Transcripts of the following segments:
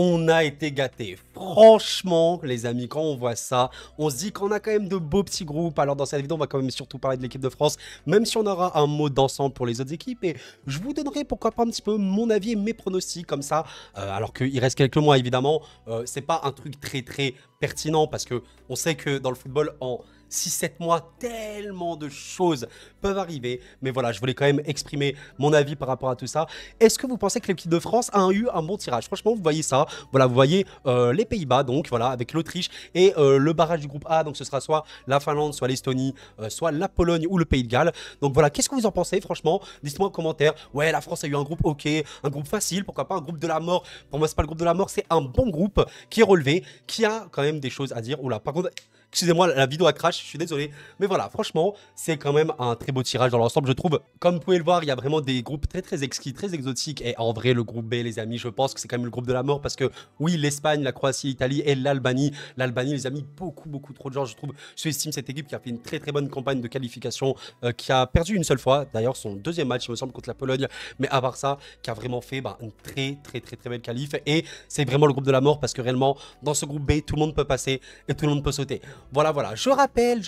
On a été gâtés. Franchement, les amis, quand on voit ça, on se dit qu'on a quand même de beaux petits groupes. Alors dans cette vidéo, on va quand même surtout parler de l'équipe de France, même si on aura un mot d'ensemble pour les autres équipes. Et je vous donnerai pourquoi pas un petit peu mon avis et mes pronostics comme ça. Alors qu'il reste quelques mois, évidemment. C'est pas un truc très pertinent parce que on sait que dans le football, en 6-7 mois, tellement de choses peuvent arriver. Mais voilà, je voulais quand même exprimer mon avis par rapport à tout ça. Est-ce que vous pensez que l'équipe de France a eu un bon tirage? Franchement, vous voyez ça. Voilà, vous voyez les Pays-Bas, donc voilà, avec l'Autriche et le barrage du groupe A. Donc ce sera soit la Finlande, soit l'Estonie, soit la Pologne ou le Pays de Galles. Donc voilà, qu'est-ce que vous en pensez? Franchement, dites-moi en commentaire. Ouais, la France a eu un groupe ok, un groupe facile, pourquoi pas un groupe de la mort. Pour moi, c'est pas le groupe de la mort, c'est un bon groupe qui est relevé, qui a quand même des choses à dire. Oula, par contre... Excusez-moi, la vidéo a crash, je suis désolé. Mais voilà, franchement, c'est quand même un très beau tirage dans l'ensemble, je trouve. Comme vous pouvez le voir, il y a vraiment des groupes très exquis, très exotiques. Et en vrai, le groupe B, les amis, je pense que c'est quand même le groupe de la mort. Parce que oui, l'Espagne, la Croatie, l'Italie et l'Albanie. L'Albanie, les amis, beaucoup trop de gens, je trouve. Sous-estime cette équipe qui a fait une très bonne campagne de qualification, qui a perdu une seule fois. D'ailleurs, son deuxième match, il me semble, contre la Pologne. Mais à part ça, qui a vraiment fait une très belle qualif. Et c'est vraiment le groupe de la mort parce que réellement, dans ce groupe B, tout le monde peut passer et tout le monde peut sauter. Voilà. Je rappelle,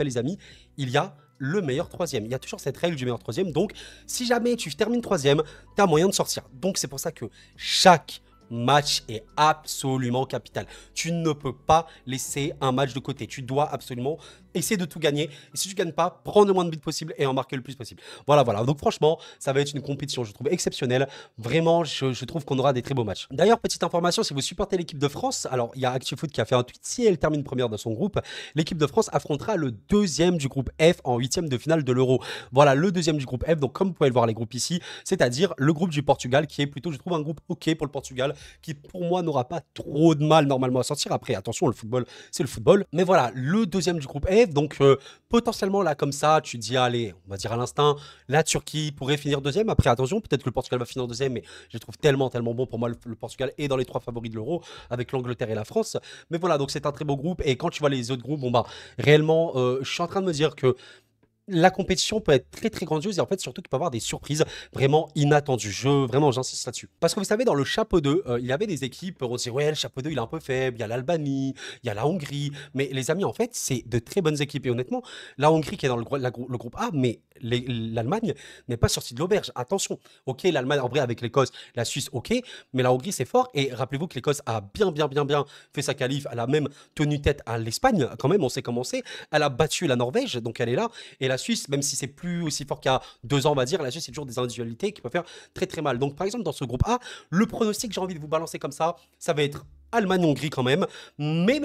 les amis, il y a le meilleur troisième. Il y a toujours cette règle du meilleur troisième. Donc, si jamais tu termines troisième, tu as moyen de sortir. Donc, c'est pour ça que chaque match est absolument capital. Tu ne peux pas laisser un match de côté. Tu dois absolument essayer de tout gagner. Et si tu ne gagnes pas, prends le moins de buts possible et en marquer le plus possible. Voilà. Donc franchement, ça va être une compétition, je trouve, exceptionnelle. Vraiment, je trouve qu'on aura des très beaux matchs. D'ailleurs, petite information, si vous supportez l'équipe de France, alors il y a ActuFoot qui a fait un tweet, si elle termine première dans son groupe, l'équipe de France affrontera le deuxième du groupe F en huitième de finale de l'Euro. Voilà, le deuxième du groupe F. Donc comme vous pouvez le voir les groupes ici, c'est-à-dire le groupe du Portugal qui est plutôt, je trouve, un groupe ok pour le Portugal, qui pour moi n'aura pas trop de mal normalement à sortir. Après, attention, le football, c'est le football. Mais voilà, le deuxième du groupe F, donc potentiellement là comme ça, tu te dis, allez, on va dire à l'instinct, la Turquie pourrait finir deuxième. Après, attention, peut-être que le Portugal va finir deuxième, mais je trouve tellement bon pour moi. Le Portugal est dans les trois favoris de l'Euro avec l'Angleterre et la France. Mais voilà, donc c'est un très beau groupe. Et quand tu vois les autres groupes, bon bah, réellement, je suis en train de me dire que la compétition peut être très grandiose et en fait surtout qu'il peut y avoir des surprises vraiment inattendues. Vraiment, j'insiste là-dessus. Parce que vous savez, dans le chapeau 2, il y avait des équipes, on se dit ouais, le chapeau 2 il est un peu faible, il y a l'Albanie, il y a la Hongrie, mais les amis, en fait, c'est de très bonnes équipes. Et honnêtement, la Hongrie qui est dans le groupe A, mais l'Allemagne n'est pas sortie de l'auberge. Attention, ok, l'Allemagne en vrai avec l'Écosse, la Suisse, ok, mais la Hongrie c'est fort. Et rappelez-vous que l'Écosse a bien fait sa qualif, elle a même tenu tête à l'Espagne, quand même, on sait comment c'est. Elle a battu la Norvège, donc elle est là. Et la Suisse, même si c'est plus aussi fort qu'il y a 2 ans, on va dire, la Suisse, c'est toujours des individualités qui peuvent faire très mal. Donc, par exemple, dans ce groupe A, le pronostic que j'ai envie de vous balancer comme ça va être Allemagne-Hongrie quand même. Mais,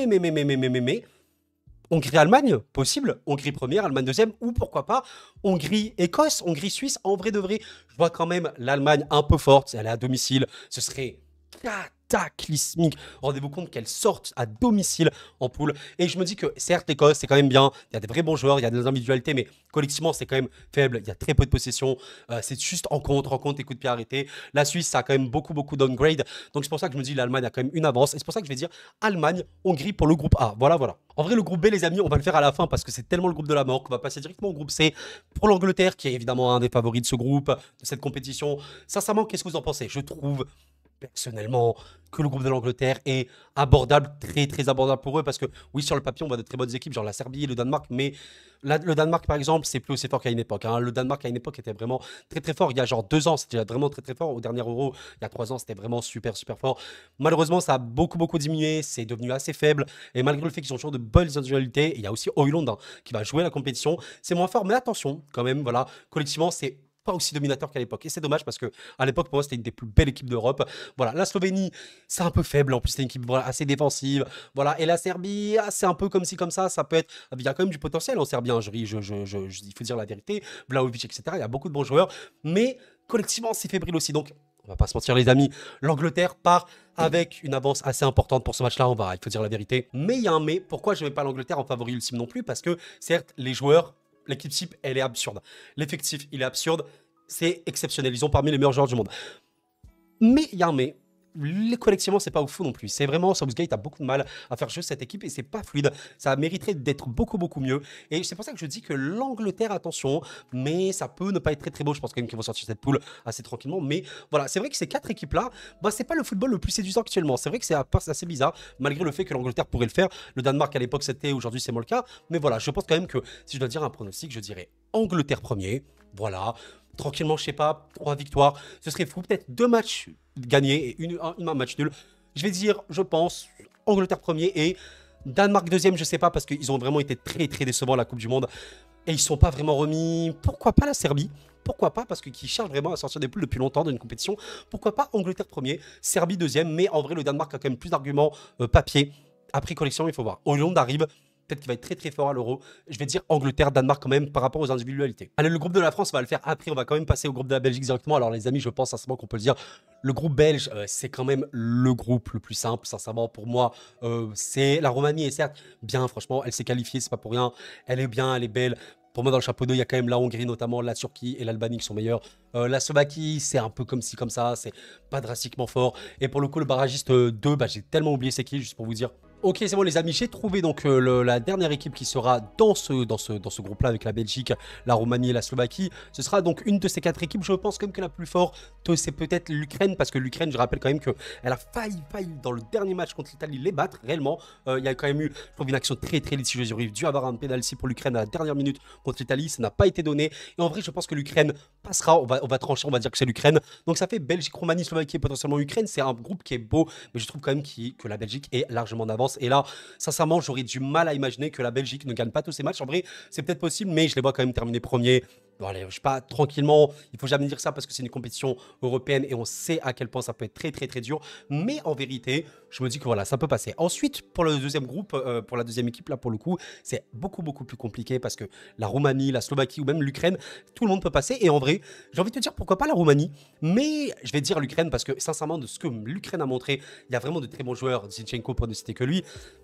Hongrie-Allemagne, possible. Hongrie première, Allemagne deuxième, ou pourquoi pas Hongrie-Écosse, Hongrie-Suisse. En vrai de vrai, je vois quand même l'Allemagne un peu forte. Elle est à domicile. Ce serait cataclysmique. Rendez-vous compte qu'elle sorte à domicile en poule. Et je me dis que certes, l'Écosse, c'est quand même bien. Il y a des vrais bons joueurs, il y a des individualités, mais collectivement, c'est quand même faible. Il y a très peu de possession. C'est juste en compte, et coup de pied arrêté. La Suisse, ça a quand même beaucoup downgrade. Donc c'est pour ça que je me dis l'Allemagne a quand même une avance. Et c'est pour ça que je vais dire Allemagne-Hongrie pour le groupe A. Voilà. En vrai, le groupe B, les amis, on va le faire à la fin parce que c'est tellement le groupe de la mort qu'on va passer directement au groupe C pour l'Angleterre, qui est évidemment un des favoris de ce groupe, de cette compétition. Sincèrement, qu'est-ce que vous en pensez? Je trouve personnellement que le groupe de l'Angleterre est abordable, très abordable pour eux, parce que oui, sur le papier on voit de très bonnes équipes, genre la Serbie et le Danemark, mais le Danemark par exemple, c'est plus aussi fort qu'à une époque, hein. Le Danemark à une époque était vraiment très fort. Il y a genre 2 ans c'était vraiment très fort. Au dernier Euro, il y a 3 ans, c'était vraiment super fort. Malheureusement, ça a beaucoup diminué, c'est devenu assez faible, et malgré le fait qu'ils ont toujours de bonnes individualités, il y a aussi Højlund, hein, qui va jouer la compétition. C'est moins fort, mais attention quand même, voilà, collectivement c'est pas aussi dominateur qu'à l'époque. Et c'est dommage parce que à l'époque, pour moi, c'était une des plus belles équipes d'Europe. Voilà, la Slovénie, c'est un peu faible. En plus, c'est une équipe assez défensive. Voilà, et la Serbie, c'est un peu comme ci, comme ça. Ça peut être. Il y a quand même du potentiel en Serbie, hein. Il faut dire la vérité. Vlahovic, etc. Il y a beaucoup de bons joueurs. Mais collectivement, c'est fébrile aussi. Donc, on va pas se mentir, les amis. L'Angleterre part avec une avance assez importante pour ce match-là. Il faut dire la vérité. Mais il y a un mais. Pourquoi je ne mets pas l'Angleterre en favori ultime non plus? Parce que, certes, les joueurs. L'équipe type, elle est absurde. L'effectif, il est absurde. C'est exceptionnel. Ils ont parmi les meilleurs joueurs du monde. Mais il y a un mais. collectivement, c'est pas ouf non plus. C'est vraiment, Southgate a beaucoup de mal à faire jouer cette équipe et c'est pas fluide. Ça mériterait d'être beaucoup, beaucoup mieux. Et c'est pour ça que je dis que l'Angleterre, attention, mais ça peut ne pas être très, très beau. Je pense quand même qu'ils vont sortir cette poule assez tranquillement. Mais voilà, c'est vrai que ces 4 équipes-là, bah, c'est pas le football le plus séduisant actuellement. C'est vrai que c'est assez bizarre, malgré le fait que l'Angleterre pourrait le faire. Le Danemark, à l'époque, c'était, aujourd'hui, c'est moins le cas. Mais voilà, je pense quand même que si je dois dire un pronostic, je dirais Angleterre premier. Voilà. Tranquillement, je sais pas, 3 victoires. Ce serait fou. Peut-être 2 matchs gagnés et un match nul. Je vais dire, je pense, Angleterre premier et Danemark deuxième, je sais pas, parce qu'ils ont vraiment été très très décevants à la Coupe du Monde. Et ils sont pas vraiment remis. Pourquoi pas la Serbie? Pourquoi pas? Parce qu'ils cherchent vraiment à sortir des poules depuis longtemps d'une compétition. Pourquoi pas Angleterre premier, Serbie deuxième, mais en vrai, le Danemark a quand même plus d'arguments papier. Après collection, il faut voir. Hollande arrive. Peut-être qu'il va être très très fort à l'Euro. Je vais dire Angleterre, Danemark quand même par rapport aux individualités. Allez, le groupe de la France, on va le faire après. On va quand même passer au groupe de la Belgique directement. Alors les amis, je pense sincèrement qu'on peut le dire. Le groupe belge, c'est quand même le groupe le plus simple. Sincèrement, pour moi, c'est la Roumanie est certes bien. Franchement, elle s'est qualifiée, c'est pas pour rien. Elle est bien, elle est belle. Pour moi, dans le chapeau 2, il y a quand même la Hongrie, notamment la Turquie et l'Albanie qui sont meilleurs. La Slovaquie, c'est un peu comme ci, comme ça. C'est pas drastiquement fort. Et pour le coup, le barragiste 2, bah, j'ai tellement oublié c'est qui, juste pour vous dire. Ok, c'est bon les amis, j'ai trouvé donc la dernière équipe qui sera dans ce groupe-là avec la Belgique, la Roumanie et la Slovaquie. Ce sera donc une de ces 4 équipes. Je pense quand même que la plus forte, c'est peut-être l'Ukraine, parce que l'Ukraine, je rappelle quand même qu'elle a failli dans le dernier match contre l'Italie les battre, réellement. Il y a quand même eu, je trouve, une action très très litigeuse. Ils auraient dû avoir un penalty pour l'Ukraine à la dernière minute contre l'Italie, ça n'a pas été donné. Et en vrai, je pense que l'Ukraine passera, on va trancher, on va dire que c'est l'Ukraine. Donc ça fait Belgique, Roumanie, Slovaquie et potentiellement Ukraine. C'est un groupe qui est beau, mais je trouve quand même que la Belgique est largement en avance. Et là, sincèrement, j'aurais du mal à imaginer que la Belgique ne gagne pas tous ses matchs. En vrai, c'est peut-être possible, mais je les vois quand même terminer premier. Bon, allez, je sais pas, tranquillement, il faut jamais dire ça parce que c'est une compétition européenne et on sait à quel point ça peut être très très très dur. Mais en vérité, je me dis que voilà, ça peut passer. Ensuite, pour le deuxième groupe, pour la deuxième équipe, là pour le coup, c'est beaucoup beaucoup plus compliqué parce que la Roumanie, la Slovaquie ou même l'Ukraine, tout le monde peut passer. Et en vrai, j'ai envie de te dire pourquoi pas la Roumanie, mais je vais dire l'Ukraine parce que sincèrement, de ce que l'Ukraine a montré, il y a vraiment de très bons joueurs, Zinchenko pour ne citer que lui.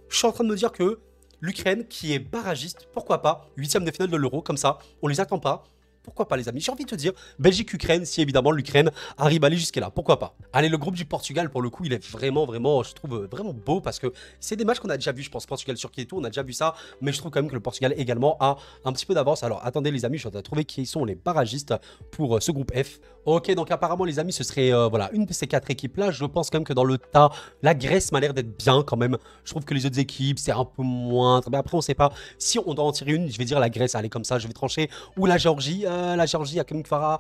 Je suis en train de me dire que l'Ukraine, qui est barragiste, pourquoi pas, 8e de finale de l'Euro, comme ça, on les attend pas. Pourquoi pas les amis? J'ai envie de te dire, Belgique-Ukraine, si évidemment l'Ukraine arrive à aller jusqu'à là, pourquoi pas? Allez, le groupe du Portugal, pour le coup, il est vraiment, je trouve vraiment beau parce que c'est des matchs qu'on a déjà vu, je pense, Portugal-Turquie et tout, on a déjà vu ça, mais je trouve quand même que le Portugal également a un petit peu d'avance. Alors attendez les amis, je vais trouver qui sont les barragistes pour ce groupe F. Ok, donc apparemment les amis, ce serait voilà, une de ces 4 équipes-là. Je pense quand même que dans le tas, la Grèce m'a l'air d'être bien quand même. Je trouve que les autres équipes, c'est un peu moins. Mais après, on sait pas. Si on doit en tirer une, je vais dire la Grèce, allez comme ça, je vais trancher. Ou la Géorgie, à Kamik Farah,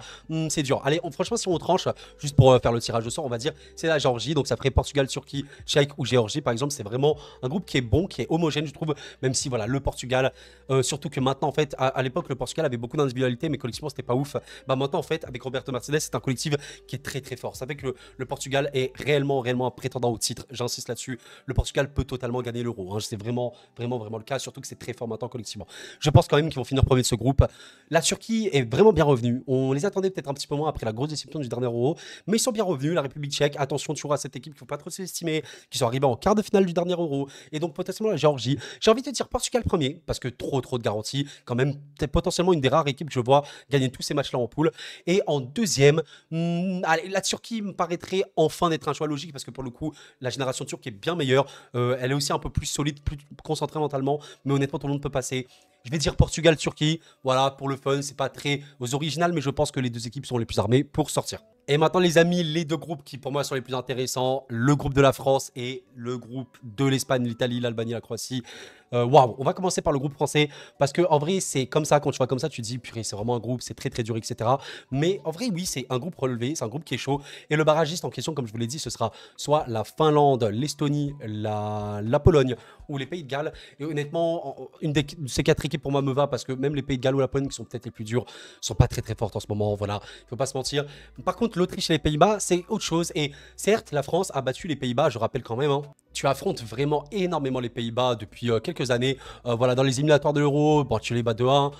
c'est dur. Allez, franchement, si on tranche, juste pour faire le tirage au sort, on va dire c'est la Géorgie. Donc ça ferait Portugal, Turquie, Tchèque ou Géorgie par exemple. C'est vraiment un groupe qui est bon, qui est homogène, je trouve. Même si voilà, le Portugal, surtout que maintenant en fait, à l'époque, le Portugal avait beaucoup d'individualité, mais collectivement, c'était pas ouf. Bah maintenant en fait, avec Roberto Martinez, c'est un collectif qui est très très fort. Ça fait que le Portugal est réellement un prétendant au titre. J'insiste là-dessus. Le Portugal peut totalement gagner l'Euro. Hein. C'est vraiment le cas, surtout que c'est très fort maintenant collectivement. Je pense quand même qu'ils vont finir premier de ce groupe. La Turquie est vraiment bien revenue. On les attendait peut-être un petit peu moins après la grosse déception du dernier Euro, mais ils sont bien revenus. La République tchèque, attention toujours à cette équipe qu'il ne faut pas trop sous-estimer, qui sont arrivés en quart de finale du dernier Euro, et donc potentiellement la Géorgie. J'ai envie de te dire Portugal premier, parce que trop de garanties. Quand même, potentiellement une des rares équipes que je vois gagner tous ces matchs-là en poule. Et en deuxième, allez, la Turquie me paraîtrait enfin d'être un choix logique, parce que pour le coup, la génération turque est bien meilleure. Elle est aussi un peu plus solide, plus concentrée mentalement, mais honnêtement, tout le monde peut passer. Je vais dire Portugal-Turquie, voilà, pour le fun, c'est pas très aux originales, mais je pense que les deux équipes sont les plus armées pour sortir. Et maintenant les amis, les deux groupes qui pour moi sont les plus intéressants, le groupe de la France et le groupe de l'Espagne, l'Italie, l'Albanie, la Croatie. Waouh, on va commencer par le groupe français, parce que en vrai c'est comme ça, quand tu vois comme ça, tu te dis purée, c'est vraiment un groupe, c'est très très dur, etc. Mais en vrai oui, c'est un groupe relevé, c'est un groupe qui est chaud. Et le barragiste en question, comme je vous l'ai dit, ce sera soit la Finlande, l'Estonie, la Pologne ou les Pays de Galles. Et honnêtement, une de ces 4 équipes pour moi me va, parce que même les Pays de Galles ou la Pologne, qui sont peut-être les plus durs, sont pas très très fortes en ce moment. Voilà, il faut pas se mentir. Par contre, l'Autriche et les Pays-Bas, c'est autre chose. Et certes, la France a battu les Pays-Bas, je rappelle quand même, hein. tu affrontes vraiment énormément les Pays-Bas depuis quelques années. Voilà, dans les éliminatoires de l'Euro, bon, tu les bats 2-1.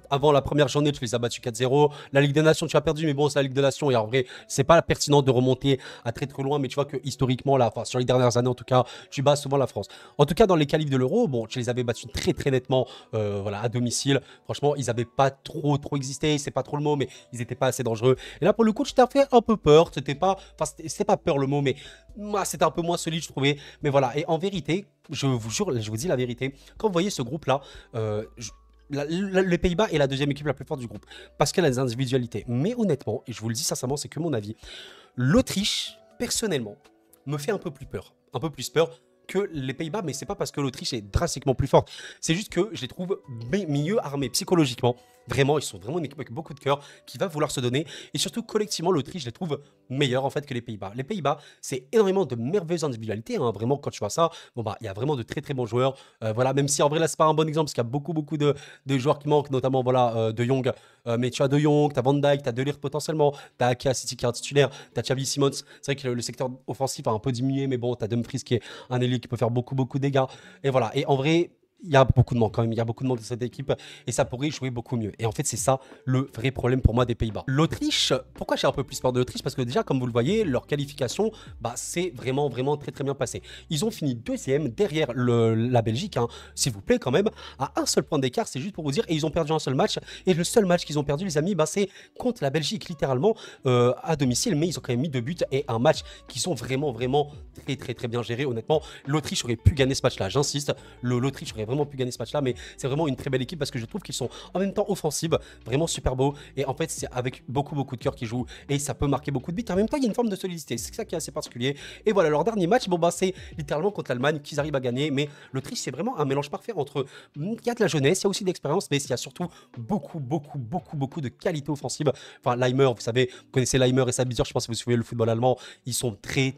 Avant la première journée, tu les as battus 4-0. La Ligue des Nations, tu as perdu, mais bon, c'est la Ligue des Nations. Et en vrai, c'est pas pertinent de remonter à très très loin. Mais tu vois que historiquement, là, enfin, sur les dernières années en tout cas, tu bats souvent la France. En tout cas, dans les qualifs de l'Euro, bon, tu les avais battus très très nettement voilà, à domicile. Franchement, ils n'avaient pas trop existé. C'est pas trop le mot, mais ils n'étaient pas assez dangereux. Et là, pour le coup, tu t'as fait un peu peur. C'était pas, enfin, c'était pas peur le mot, mais moi, c'était un peu moins solide, je trouvais. Mais voilà, et en vérité, je vous jure, je vous dis la vérité, quand vous voyez ce groupe-là, les Pays-Bas est la deuxième équipe la plus forte du groupe, parce qu'elle a des individualités. Mais honnêtement, et je vous le dis sincèrement, c'est que mon avis, l'Autriche, personnellement, me fait un peu plus peur. Un peu plus peur que les Pays-Bas, mais c'est pas parce que l'Autriche est drastiquement plus forte. C'est juste que je les trouve mieux armés psychologiquement. Vraiment, ils sont vraiment une équipe avec beaucoup de cœur qui va vouloir se donner. Et surtout, collectivement, l'Autriche, je les trouve meilleurs en fait que les Pays-Bas. Les Pays-Bas, c'est énormément de merveilleuses individualités. Hein. Vraiment, quand tu vois ça, bon bah, il y a vraiment de très très bons joueurs. Voilà, même si en vrai là, c'est pas un bon exemple parce qu'il y a beaucoup de joueurs qui manquent, notamment voilà De Jong. Mais tu as De Jong, tu as Van Dijk, tu as De Ligt potentiellement, tu as Ake City qui est un titulaire, tu as Xavi Simons. C'est vrai que le secteur offensif a un peu diminué, mais bon, tu as Dumfries qui est un ailier qui peut faire beaucoup de dégâts. Et voilà. Et en vrai, il y a beaucoup de monde quand même, il y a beaucoup de monde dans cette équipe et ça pourrait jouer beaucoup mieux. Et en fait, c'est ça le vrai problème pour moi des Pays-Bas. L'Autriche, pourquoi j'ai un peu plus peur de l'Autriche? Parce que déjà, comme vous le voyez, leur qualification, bah, c'est vraiment très bien passé. Ils ont fini deuxième derrière la Belgique, hein, s'il vous plaît quand même, à un seul point d'écart, c'est juste pour vous dire. Et ils ont perdu un seul match. Et le seul match qu'ils ont perdu, les amis, bah, c'est contre la Belgique, littéralement, à domicile. Mais ils ont quand même mis 2 buts et un match qui sont vraiment très bien gérés. Honnêtement, l'Autriche aurait pu gagner ce match-là, j'insiste. L'Autriche aurait vraiment pu gagner ce match-là, mais c'est vraiment une très belle équipe parce que je trouve qu'ils sont en même temps offensifs, vraiment super beaux. Et en fait, c'est avec beaucoup de cœur qu'ils jouent et ça peut marquer beaucoup de buts. En même temps, il y a une forme de solidité. C'est ça qui est assez particulier. Et voilà, leur dernier match, bon, bah, c'est littéralement contre l'Allemagne qu'ils arrivent à gagner. Mais l'Autriche, c'est vraiment un mélange parfait entre. Il y a de la jeunesse, il y a aussi de l'expérience, mais il y a surtout beaucoup de qualité offensive. Enfin, Leimer, vous savez, vous connaissez Leimer et Sabitzer, je pense que vous suivez le football allemand. Ils sont très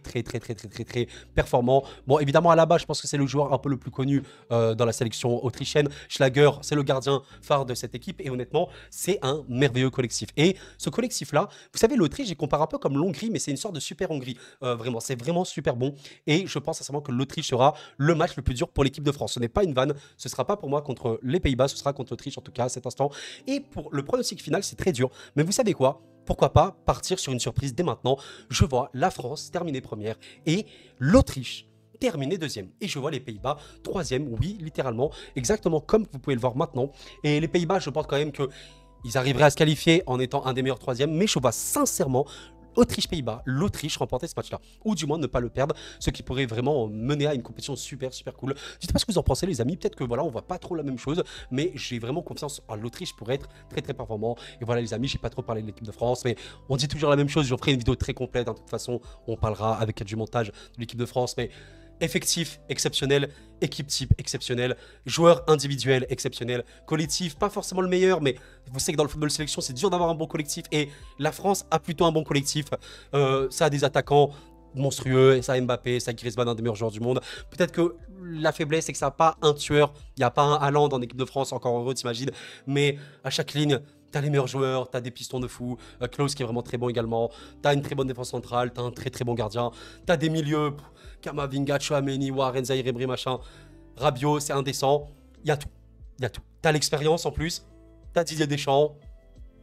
performants. Bon, évidemment, à la base, je pense que c'est le joueur un peu le plus connu dans la sélection autrichienne. Schlager, c'est le gardien phare de cette équipe et honnêtement, c'est un merveilleux collectif. Et ce collectif-là, vous savez, l'Autriche, j'y compare un peu comme l'Hongrie, mais c'est une sorte de super Hongrie. Vraiment, c'est vraiment super bon. Et je pense sincèrement que l'Autriche sera le match le plus dur pour l'équipe de France. Ce n'est pas une vanne, ce sera pas pour moi contre les Pays-Bas, ce sera contre l'Autriche en tout cas à cet instant. Et pour le pronostic final, c'est très dur. Mais vous savez quoi? Pourquoi pas partir sur une surprise dès maintenant? Je vois la France terminer première et l'Autriche terminer deuxième. Et je vois les Pays-Bas troisième, oui, littéralement, exactement comme vous pouvez le voir maintenant. Et les Pays-Bas, je pense quand même que ils arriveraient à se qualifier en étant un des meilleurs troisièmes, mais je vois sincèrement Autriche-Pays-Bas, l'Autriche remporter ce match-là, ou du moins ne pas le perdre, ce qui pourrait vraiment mener à une compétition super cool. Dites-moi ce que vous en pensez les amis, peut-être que voilà, on voit pas trop la même chose, mais j'ai vraiment confiance en l'Autriche pour être très performant. Et voilà les amis, j'ai pas trop parlé de l'équipe de France, mais on dit toujours la même chose, je ferai une vidéo très complète, hein. De toute façon, on parlera avec du montage de l'équipe de France, mais effectif exceptionnel, équipe type exceptionnelle, joueur individuel exceptionnel, collectif pas forcément le meilleur, mais vous savez que dans le football sélection c'est dur d'avoir un bon collectif et la France a plutôt un bon collectif. Ça a des attaquants monstrueux, ça a Mbappé, ça a Griezmann, un des meilleurs joueurs du monde. Peut-être que la faiblesse c'est que ça n'a pas un tueur, il n'y a pas un Haaland en équipe de France, encore heureux t'imagines, mais à chaque ligne t'as les meilleurs joueurs, t'as des pistons de fou, Klose qui est vraiment très bon également, t'as une très bonne défense centrale, t'as un très bon gardien, t'as des milieux, Kamavinga, Chouameni, Warren, Zaïre Emery, machin, Rabiot, c'est indécent, il y a tout. T'as l'expérience en plus, t'as Didier Deschamps,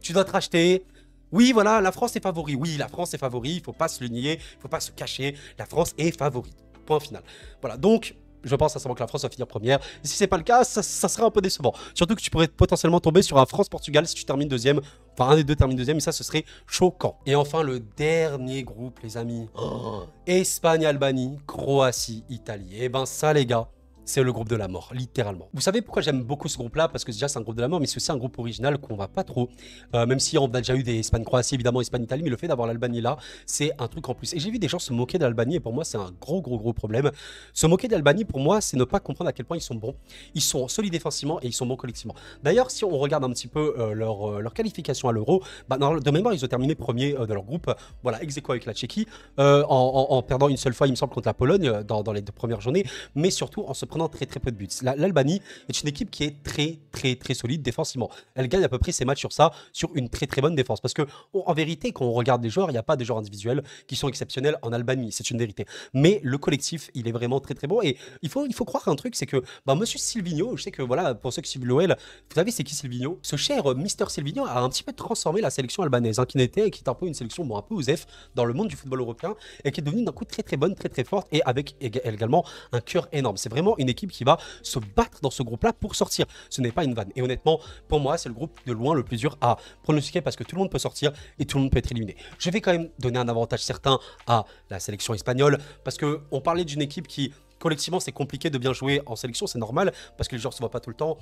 tu dois te racheter. Oui, voilà, la France est favori. Oui, la France est favori, il faut pas se le nier, il faut pas se cacher, la France est favorite. Point final. Voilà, donc je pense sincèrement que la France va finir première. Et si c'est pas le cas, ça serait un peu décevant. Surtout que tu pourrais potentiellement tomber sur un France-Portugal si tu termines deuxième. Enfin, un des deux termine deuxième, et ça, ce serait choquant. Et enfin, le dernier groupe, les amis. Oh, Espagne, Albanie, Croatie, Italie. Et ben ça, les gars, c'est le groupe de la mort, littéralement. Vous savez pourquoi j'aime beaucoup ce groupe-là? Parce que déjà, c'est un groupe de la mort, mais c'est aussi un groupe original qu'on va pas trop. Même si on a déjà eu des Espagne-Croatie, évidemment, Espagne-Italie, mais le fait d'avoir l'Albanie là, c'est un truc en plus. Et j'ai vu des gens se moquer de l'Albanie, et pour moi, c'est un gros problème. Se moquer de l'Albanie, pour moi, c'est ne pas comprendre à quel point ils sont bons. Ils sont solides défensivement et ils sont bons collectivement. D'ailleurs, si on regarde un petit peu leur qualification à l'Euro, bah, de mémoire, ils ont terminé premier de leur groupe, voilà, ex aequo avec la Tchéquie, en perdant une seule fois, il me semble, contre la Pologne dans les 2 premières journées, mais surtout en se prenant très très peu de buts. L'Albanie est une équipe qui est très solide défensivement. Elle gagne à peu près ses matchs sur ça, sur une très bonne défense. Parce que en vérité, quand on regarde les joueurs, il n'y a pas des joueurs individuels qui sont exceptionnels en Albanie, c'est une vérité. Mais le collectif, il est vraiment très bon. Et il faut croire un truc, c'est que Monsieur Silvino, je sais que voilà, pour ceux qui suivent l'OL, vous savez c'est qui Silvino? Ce cher Mister Silvino a un petit peu transformé la sélection albanaise, hein, qui est un peu une sélection un peu osef dans le monde du football européen et qui est devenue d'un coup très bonne, très forte et avec également un cœur énorme. C'est vraiment une équipe qui va se battre dans ce groupe-là pour sortir. Ce n'est pas une vanne. Et honnêtement, pour moi, c'est le groupe de loin le plus dur à pronostiquer parce que tout le monde peut sortir et tout le monde peut être éliminé. Je vais quand même donner un avantage certain à la sélection espagnole parce qu'on parlait d'une équipe qui, collectivement, c'est compliqué de bien jouer en sélection, c'est normal parce que les joueurs ne se voient pas tout le temps.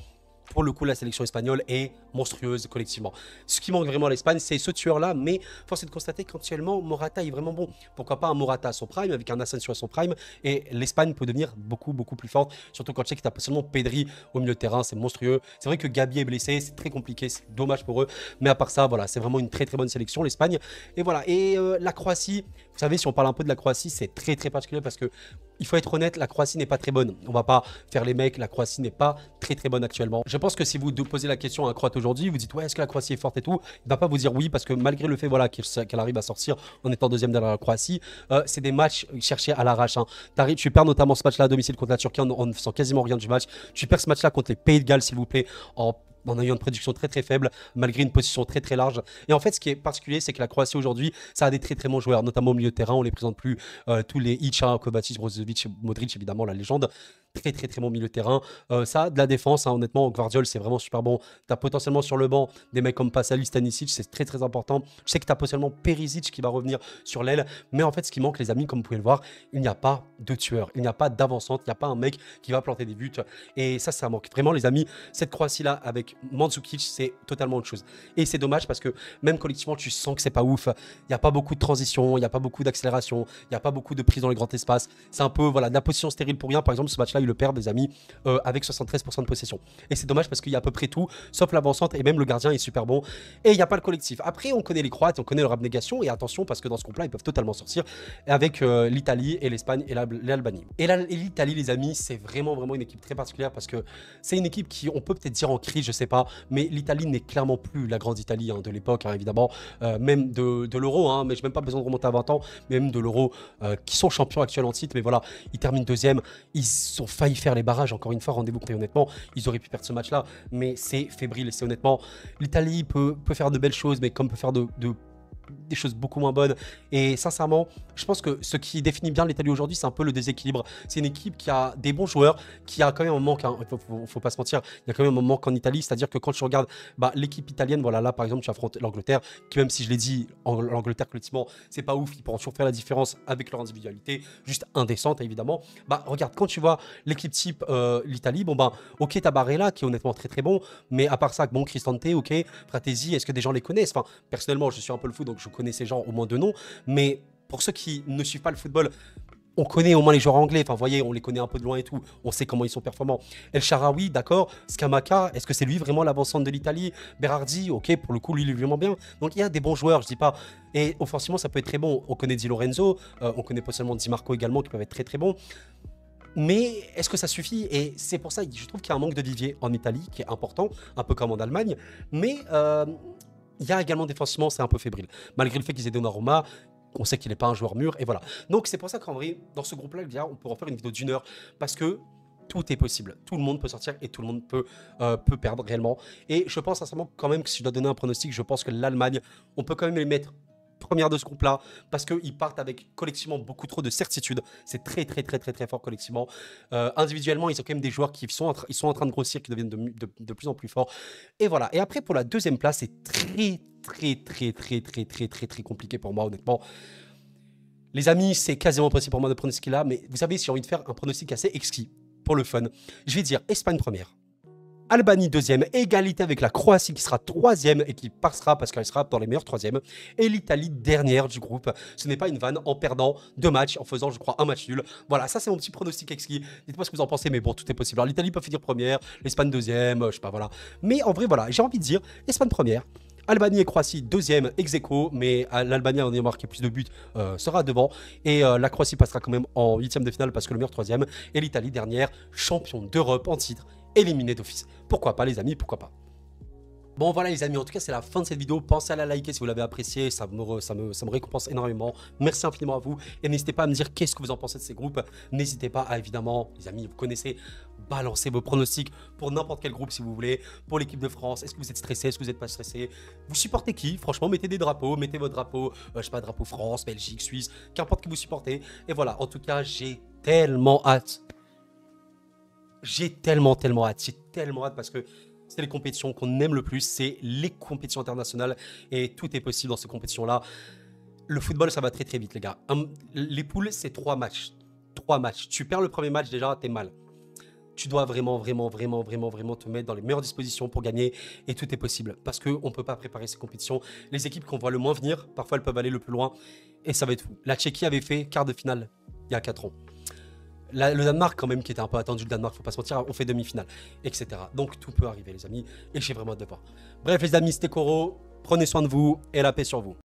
Pour le coup, la sélection espagnole est monstrueuse collectivement. Ce qui manque vraiment à l'Espagne, c'est ce tueur-là, mais force est de constater qu'actuellement, Morata est vraiment bon. Pourquoi pas un Morata à son prime, avec un Asensio à son prime, et l'Espagne peut devenir beaucoup plus forte, surtout quand tu sais que tu as pas seulement Pedri au milieu de terrain, c'est monstrueux. C'est vrai que Gabi est blessé, c'est très compliqué, c'est dommage pour eux, mais à part ça, voilà, c'est vraiment une très bonne sélection, l'Espagne. Et voilà, et la Croatie, vous savez, si on parle un peu de la Croatie, c'est très particulier parce que il faut être honnête, la Croatie n'est pas très bonne. On va pas faire les mecs, la Croatie n'est pas très bonne actuellement. Je pense que si vous posez la question à un Croate aujourd'hui, vous dites ouais, est-ce que la Croatie est forte et tout, il va pas vous dire oui parce que malgré le fait voilà qu'elle arrive à sortir en étant deuxième derrière la Croatie, c'est des matchs cherchés à l'arrache. Hein. Tu perds notamment ce match-là à domicile contre la Turquie en ne faisant quasiment rien du match. Tu perds ce match-là contre les Pays de Galles, s'il vous plaît, en ayant une production très faible, malgré une position très large. Et en fait, ce qui est particulier, c'est que la Croatie aujourd'hui, ça a des très bons joueurs, notamment au milieu de terrain. On les présente plus tous les Icha, Kovacic, Brozovic, Modric, évidemment, la légende. Très bon milieu de terrain. Ça, de la défense, hein, honnêtement, Gvardiol, c'est vraiment super bon. Tu as potentiellement sur le banc des mecs comme Pasalic, Stanisic, c'est très important. Je sais que tu as potentiellement Perisic qui va revenir sur l'aile. Mais en fait, ce qui manque, les amis, comme vous pouvez le voir, il n'y a pas de tueur. Il n'y a pas d'avançante. Il n'y a pas un mec qui va planter des buts. Et ça manque. Vraiment, les amis, cette Croatie-là, avec Mandzukic, c'est totalement autre chose. Et c'est dommage parce que même collectivement, tu sens que c'est pas ouf. Il n'y a pas beaucoup de transition, il n'y a pas beaucoup d'accélération, il n'y a pas beaucoup de prise dans les grands espaces. C'est un peu voilà, de la position stérile pour rien. Par exemple, ce match-là, il le perd, des amis, avec 73% de possession. Et c'est dommage parce qu'il y a à peu près tout, sauf l'avancante, et même le gardien est super bon. Et il n'y a pas le collectif. Après, on connaît les Croates, on connaît leur abnégation, et attention parce que dans ce groupe-là, ils peuvent totalement sortir avec l'Italie et l'Espagne et l'Albanie. Et l'Italie, les amis, c'est vraiment une équipe très particulière parce que c'est une équipe qui, on peut peut-être dire en crise, je sais pas, mais l'Italie n'est clairement plus la grande Italie hein, de l'époque, hein, évidemment, même de l'Euro, hein, mais je n'ai même pas besoin de remonter à 20 ans, même de l'Euro, qui sont champions actuels en titre, mais voilà, ils terminent deuxième, ils ont failli faire les barrages, encore une fois, rendez-vous compte, honnêtement, ils auraient pu perdre ce match-là, mais c'est fébrile, c'est honnêtement, l'Italie peut faire de belles choses, mais comme peut faire des choses beaucoup moins bonnes. Et sincèrement, je pense que ce qui définit bien l'Italie aujourd'hui, c'est un peu le déséquilibre. C'est une équipe qui a des bons joueurs, qui a quand même un manque, hein. Faut pas se mentir, il y a quand même un manque en Italie, c'est-à-dire que quand tu regardes l'équipe italienne, voilà, là par exemple, tu affrontes l'Angleterre, qui même si je l'ai dit, l'Angleterre collectivement, c'est pas ouf, ils pourront toujours faire la différence avec leur individualité, juste indécente évidemment. Regarde, quand tu vois l'équipe type l'Italie, ok, t'as Barella qui est honnêtement très bon, mais à part ça, bon, Cristante, ok, Fratesi, est-ce que des gens les connaissent? Enfin, personnellement, je suis un peu le foot, donc je connais ces gens au moins de nom, mais pour ceux qui ne suivent pas le football, on connaît au moins les joueurs anglais, enfin vous voyez, on les connaît un peu de loin et tout, on sait comment ils sont performants. El Shaarawy, d'accord, Scamacca, est-ce que c'est lui vraiment l'avancante de l'Italie? Berardi, ok, pour le coup, lui, il est vraiment bien. Donc il y a des bons joueurs, je dis pas, et offensivement, ça peut être très bon. On connaît Di Lorenzo, on connaît potentiellement Di Marco également, qui peuvent être très bons. Mais est-ce que ça suffit? Et c'est pour ça que je trouve qu'il y a un manque de vivier en Italie, qui est important, un peu comme en Allemagne, mais il y a également défensivement, c'est un peu fébrile. Malgré le fait qu'ils aient Donnarumma, on sait qu'il n'est pas un joueur mûr, et voilà. Donc c'est pour ça qu'en vrai, dans ce groupe-là, on peut en faire une vidéo d'1 heure, parce que tout est possible. Tout le monde peut sortir et tout le monde peut perdre réellement. Et je pense sincèrement quand même que si je dois donner un pronostic, je pense que l'Allemagne, on peut quand même les mettre première de ce groupe-là, parce qu'ils partent avec collectivement beaucoup trop de certitude. C'est très fort collectivement. Individuellement, ils ont quand même des joueurs qui sont en train de grossir, qui deviennent de plus en plus forts. Et voilà. Et après, pour la deuxième place, c'est très compliqué pour moi, honnêtement. Les amis, c'est quasiment impossible pour moi de pronostiquer là, mais vous savez, si j'ai envie de faire un pronostic assez exquis, pour le fun, je vais dire Espagne première, Albanie deuxième, égalité avec la Croatie qui sera troisième et qui passera parce qu'elle sera dans les meilleurs troisièmes, et l'Italie dernière du groupe. Ce n'est pas une vanne, en perdant 2 matchs, en faisant je crois un match nul. Voilà, ça c'est mon petit pronostic exquis. Dites-moi ce que vous en pensez, mais bon, tout est possible. Alors l'Italie peut finir première, l'Espagne deuxième, je sais pas, voilà. Mais en vrai, voilà, j'ai envie de dire Espagne première, Albanie et Croatie, deuxième, ex aequo, mais l'Albanie en ayant marqué plus de buts sera devant. Et la Croatie passera quand même en huitième de finale parce que le meilleur troisième. Et l'Italie, dernière, champion d'Europe en titre, éliminé d'office. Pourquoi pas les amis, pourquoi pas. Bon voilà les amis, en tout cas c'est la fin de cette vidéo, pensez à la liker si vous l'avez apprécié, ça me récompense énormément, merci infiniment à vous, et n'hésitez pas à me dire qu'est-ce que vous en pensez de ces groupes, n'hésitez pas à évidemment, les amis vous connaissez, balancer vos pronostics pour n'importe quel groupe si vous voulez, pour l'équipe de France, est-ce que vous êtes stressé, est-ce que vous n'êtes pas stressé, vous supportez qui, franchement mettez des drapeaux, mettez votre drapeau, je sais pas, drapeau France, Belgique, Suisse, qu'importe qui vous supportez, et voilà, en tout cas j'ai tellement hâte parce que c'est les compétitions qu'on aime le plus, c'est les compétitions internationales et tout est possible dans ces compétitions-là. Le football, ça va très très vite, les gars. Les poules, c'est 3 matchs. 3 matchs. Tu perds le premier match, déjà, t'es mal. Tu dois vraiment te mettre dans les meilleures dispositions pour gagner et tout est possible parce qu'on ne peut pas préparer ces compétitions. Les équipes qu'on voit le moins venir, parfois elles peuvent aller le plus loin et ça va être fou. La Tchéquie avait fait quart de finale il y a 4 ans. Le Danemark, quand même, qui était un peu attendu, le Danemark, faut pas se mentir, on fait demi-finale, etc. Donc tout peut arriver, les amis, et j'ai vraiment hâte de voir. Bref, les amis, c'était Koro, prenez soin de vous et la paix sur vous.